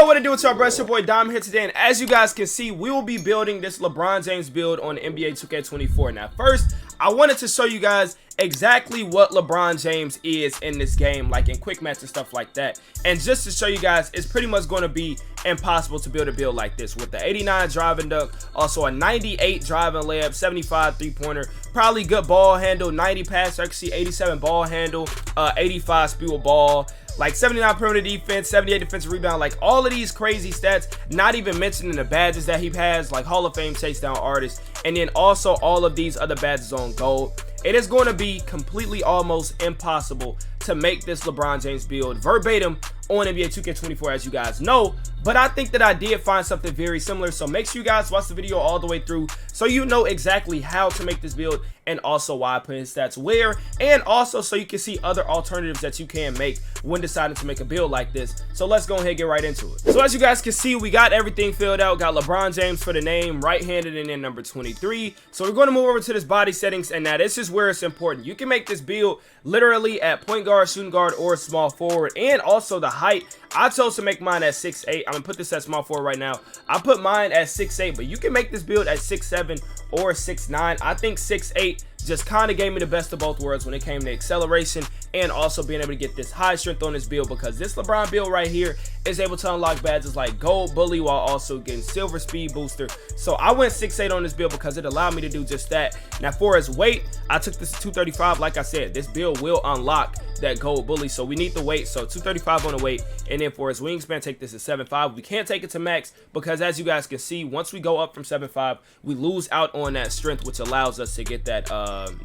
Yo, what it do? It's y'all, bro? It's your boy Dom here today, and as you guys can see, we will be building this LeBron James build on NBA 2K24. Now, first, I wanted to show you guys exactly what LeBron James is in this game, like in quick match and stuff like that. And just to show you guys, it's pretty much going to be impossible to build a build like this with the 89 driving dunk, also a 98 driving layup, 75 three-pointer, probably good ball handle, 90 pass accuracy, 87 ball handle, 85 speed with ball, like 79 perimeter defense, 78 defensive rebound, like all of these crazy stats, not even mentioning the badges that he has, like Hall of Fame chase down artist, and then also all of these other badges on gold. It is going to be completely almost impossible to make this LeBron James build verbatim on NBA 2K24, as you guys know, but I think that I did find something very similar. So make sure you guys watch the video all the way through so you know exactly how to make this build and also why I put his stats where, and also so you can see other alternatives that you can make when deciding to make a build like this. So let's go ahead and get right into it. So as you guys can see, we got everything filled out. Got LeBron James for the name, right-handed, and then number 23. So we're going to move over to this body settings, and now this is where it's important. You can make this build literally at point guard, shooting guard, or small forward, and also the height. I chose to make mine at 6'8". I'm gonna put this at small forward right now. I put mine at 6'8", but you can make this build at 6'7" or 6'9". I think 6'8" just kind of gave me the best of both worlds when it came to acceleration and also being able to get this high strength on this build, because this LeBron build right here is able to unlock badges like gold bully while also getting silver speed booster. So I went 6'8" on this build because it allowed me to do just that. Now for his weight, I took this 235. Like I said, this build will unlock that gold bully, so we need the weight. So 235 on the weight, and then for his wingspan, take this to 7'5". We can't take it to max because, as you guys can see, once we go up from 7'5", we lose out on that strength, which allows us to get that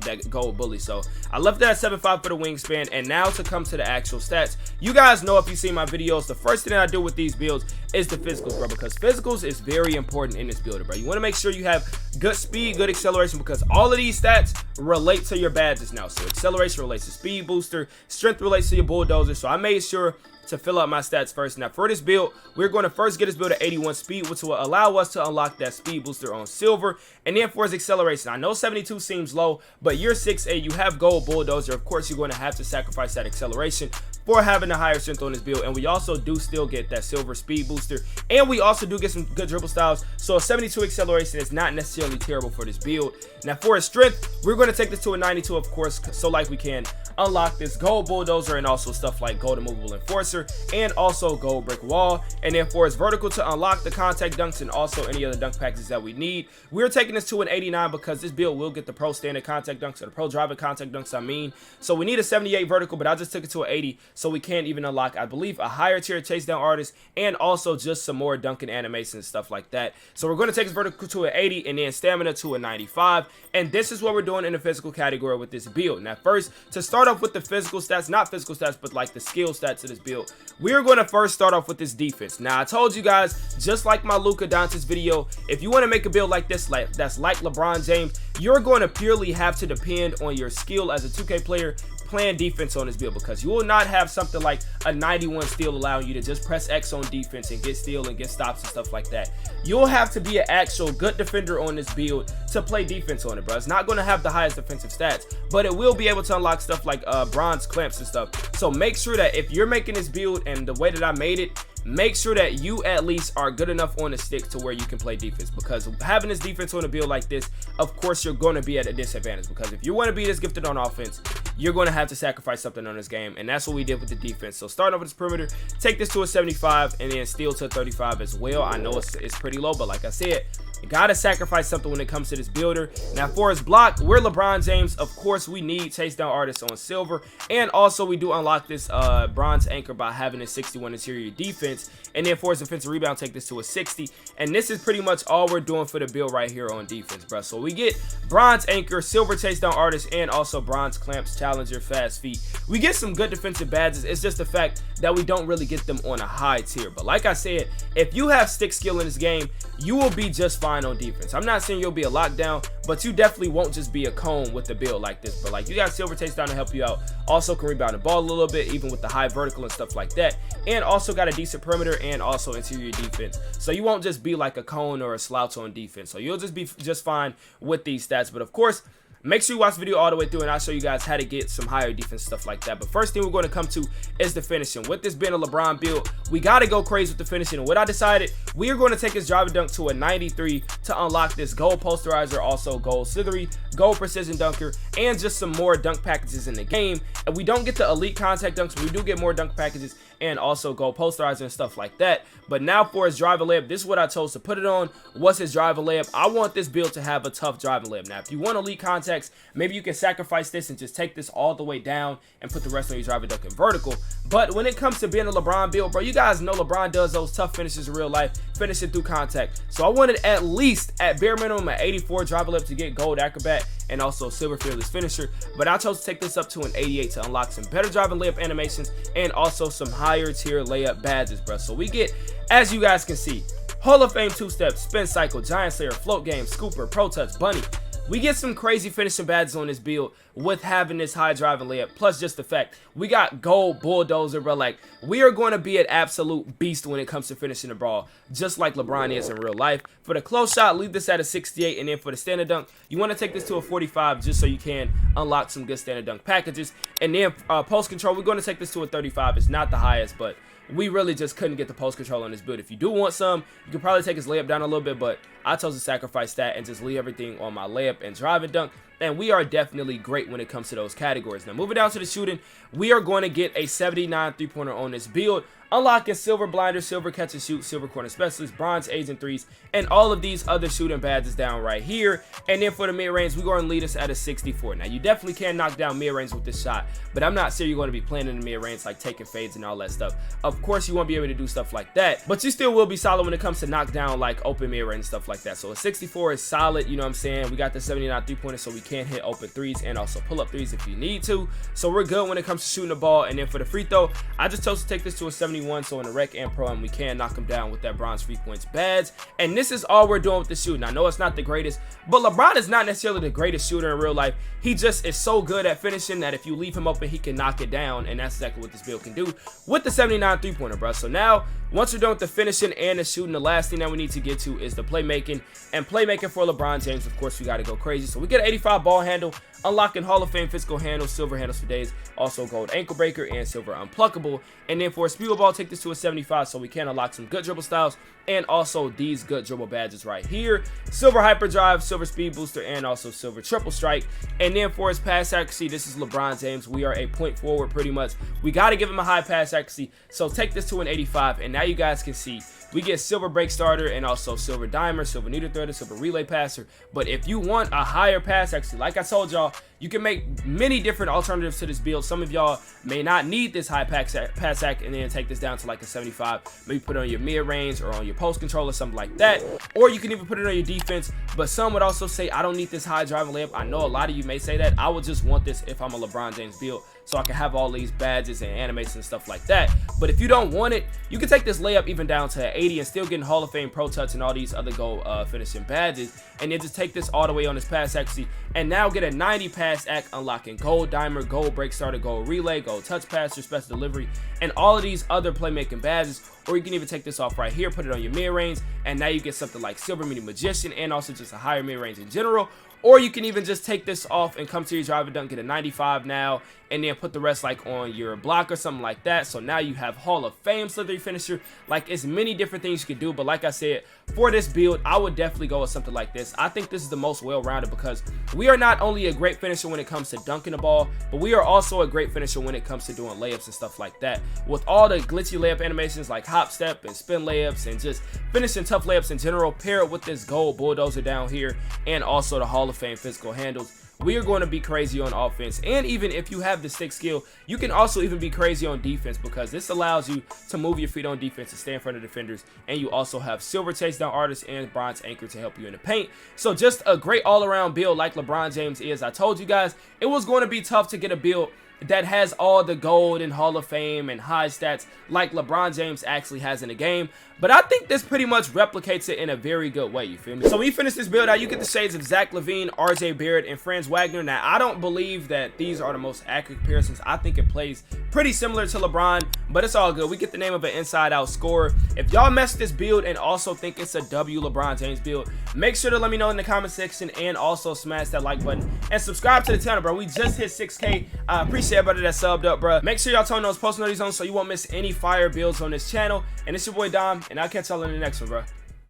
that gold bully. So I left that at 7'5" for the wingspan. And now to come to the actual stats, you guys know, if you see my videos, the first thing I do with these builds is the physicals, bro, because physicals is very important in this builder, bro. You want to make sure you have good speed, good acceleration, because all of these stats relate to your badges now. So acceleration relates to speed booster, strength relates to your bulldozer. So I made sure to fill out my stats first. Now for this build, we're going to first get this build at 81 speed, which will allow us to unlock that speed booster on silver. And then for his acceleration, I know 72 seems low, but you're 6'8", you have gold bulldozer. Of course, you're going to have to sacrifice that acceleration for having a higher strength on this build. And we also do still get that silver speed booster, and we also do get some good dribble styles. So a 72 acceleration is not necessarily terrible for this build. Now for his strength, we're going to take this to a 92, of course, so like we can unlock this gold bulldozer and also stuff like gold immovable enforcer and also gold brick wall. And then for his vertical, to unlock the contact dunks and also any other dunk packages that we need, we're taking this to an 89 because this build will get the pro standard contact dunks, or the pro driving contact dunks, I mean. So we need a 78 vertical, but I just took it to an 80 so we can't even unlock, I believe, a higher tier chase down artist and also just some more dunking animations and stuff like that. So we're going to take his vertical to an 80 and then stamina to a 95. And this is what we're doing in the physical category with this build. Now first, to start off with the physical stats, not physical stats, but like the skill stats of this build, we're going to first start off with this defense. Now I told you guys, just like my Luka Doncic video, if you want to make a build like this, that's like LeBron James, you're going to purely have to depend on your skill as a 2K player playing defense on this build, because you will not have something like a 91 steal allowing you to just press X on defense and get steal and get stops and stuff like that. You'll have to be an actual good defender on this build to play defense on it, bro. It's not going to have the highest defensive stats, but it will be able to unlock stuff like bronze clamps and stuff. So make sure that if you're making this build and the way that I made it, make sure that you at least are good enough on the stick to where you can play defense, because having this defense on a build like this, of course you're going to be at a disadvantage, because if you want to be this gifted on offense, you're going to have to sacrifice something on this game, and that's what we did with the defense. So starting off with this perimeter, take this to a 75 and then steal to a 35 as well. I know it's pretty low, but like I said, you gotta sacrifice something when it comes to this builder. Now for his block, we're LeBron James. Of course, we need chase down artists on silver, and also we do unlock this bronze anchor by having a 61 interior defense. And then for his defensive rebound, take this to a 60. And this is pretty much all we're doing for the build right here on defense, bro. So we get bronze anchor, silver chase down artist, and also bronze clamps, challenger, fast feet. We get some good defensive badges. It's just the fact that we don't really get them on a high tier. But like I said, if you have stick skill in this game, you will be just fine on defense. I'm not saying you'll be a lockdown, but you definitely won't just be a cone with the build like this. But like, you got silver chase down to help you out. Also can rebound the ball a little bit, even with the high vertical and stuff like that. And also got a decent perimeter and also interior defense. So you won't just be like a cone or a slouch on defense. So you'll just be just fine with these stats. But of course, make sure you watch the video all the way through, and I'll show you guys how to get some higher defense, stuff like that. But first thing we're going to come to is the finishing. With this being a LeBron build, we got to go crazy with the finishing. And what I decided, we are going to take his drive and dunk to a 93 to unlock this gold posterizer, also gold slithery, gold precision dunker, and just some more dunk packages in the game. And we don't get the elite contact dunks, but we do get more dunk packages and also gold posterizer and stuff like that. But now for his drive and layup, this is what I chose to put it on. What's his drive and layup? I want this build to have a tough drive and layup. Now, if you want elite contacts, maybe you can sacrifice this and just take this all the way down and put the rest on your drive and dunk in vertical. But when it comes to being a LeBron build, bro, you guys know LeBron does those tough finishes in real life, finishing through contact. So I wanted at least, at bare minimum, an 84 drive and layup to get gold acrobat and also silver fearless finisher. But I chose to take this up to an 88 to unlock some better drive and layup animations and also some higher tier layup badges, bro. So we get, as you guys can see, Hall of Fame two-step, spin cycle, giant slayer, float game, scooper, pro touch, bunny. We get some crazy finishing badges on this build with having this high drive and layup, plus just the fact we got gold bulldozer, bro. Like, we are going to be an absolute beast when it comes to finishing the ball, just like LeBron is in real life. For the close shot, leave this at a 68, and then for the standard dunk, you want to take this to a 45 just so you can unlock some good standard dunk packages. And then post control, we're going to take this to a 35. It's not the highest, but we really just couldn't get the post control on this build. If you do want some, you could probably take his layup down a little bit, but I chose to sacrifice that and just leave everything on my layup and drive and dunk. And we are definitely great when it comes to those categories. Now, moving down to the shooting, we are going to get a 79 three-pointer on this build, unlocking silver blinder, silver catch and shoot, silver corner specialist, bronze aids and threes, and all of these other shooting badges down right here. And then for the mid-range, we're going to lead us at a 64. Now, you definitely can knock down mid-range with this shot, but I'm not sure you're going to be playing in the mid-range, like taking fades and all that stuff. Of course, you won't be able to do stuff like that, but you still will be solid when it comes to knock down like open mid-range and stuff like that. So a 64 is solid, you know what I'm saying? We got the 79 three-pointer, so we can hit open threes and also pull up threes if you need to. So we're good when it comes to shooting the ball. And then for the free throw, I just chose to take this to a 71. So in the rec and pro, and we can knock him down with that bronze 3 points badge. And this is all we're doing with the shooting. I know it's not the greatest, but LeBron is not necessarily the greatest shooter in real life. He just is so good at finishing that if you leave him open, he can knock it down. And that's exactly what this build can do with the 79 three-pointer, bro. So now, once we're done with the finishing and the shooting, the last thing that we need to get to is the playmaking. And playmaking for LeBron James, of course, we got to go crazy. So we get an 85 ball handle, unlocking Hall of Fame physical handles, silver handles for days, also gold ankle breaker, and silver unpluckable. And then for a speedball ball, take this to a 75 so we can unlock some good dribble styles and also these good dribble badges right here. Silver hyperdrive, silver speed booster, and also silver triple strike. And then for his pass accuracy, this is LeBron James. We are a point forward pretty much. We got to give him a high pass accuracy, so take this to an 85. And now you guys can see we get silver break starter and also silver dimer, silver needle threader, silver relay passer. But if you want a higher pass accuracy, like I told y'all, you can make many different alternatives to this build. Some of y'all may not need this high pass ac and then take this down to like a 75. Maybe put it on your mid range or on your post control or something like that. Or you can even put it on your defense. But some would also say, I don't need this high driving layup. I know a lot of you may say that. I would just want this if I'm a LeBron James build, so I can have all these badges and animations and stuff like that. But if you don't want it, you can take this layup even down to 80 and still getting Hall of Fame pro touch and all these other gold finishing badges, and then just take this all the way on his pass accuracy and now get a 90 pass ac, unlocking gold dimer, gold break starter, gold relay, gold touch passer, special delivery, and all of these other playmaking badges. Or you can even take this off right here, put it on your mid range, and now you get something like silver mini magician and also just a higher mid range in general. Or you can even just take this off and come to your driver dunk, get a 95 now, and then put the rest like on your block or something like that. So now you have Hall of Fame slithery finisher. Like, it's many different things you can do, but like I said, for this build, I would definitely go with something like this. I think this is the most well-rounded because we are not only a great finisher when it comes to dunking the ball, but we are also a great finisher when it comes to doing layups and stuff like that. With all the glitchy layup animations like hop step and spin layups and just finishing tough layups in general, pair it with this gold bulldozer down here and also the Hall of Fame physical handles, we are going to be crazy on offense. And even if you have the stick skill, you can also even be crazy on defense because this allows you to move your feet on defense and stay in front of defenders. And you also have silver chase down artist and bronze anchor to help you in the paint. So just a great all-around build like LeBron James is. I told you guys it was going to be tough to get a build that has all the gold and Hall of Fame and high stats like LeBron James actually has in the game. But I think this pretty much replicates it in a very good way, you feel me? So when you finish this build out, you get the shades of Zach LaVine, RJ Barrett, and Franz Wagner. Now, I don't believe that these are the most accurate comparisons. I think it plays pretty similar to LeBron, but it's all good. We get the name of an inside-out scorer. If y'all mess this build and also think it's a W LeBron James build, make sure to let me know in the comment section, and also smash that like button and subscribe to the channel, bro. We just hit 6K. I appreciate everybody that subbed up, bro. Make sure y'all turn those post notifications on so you won't miss any fire builds on this channel. And it's your boy Dom, and I'll catch y'all in the next one, bro.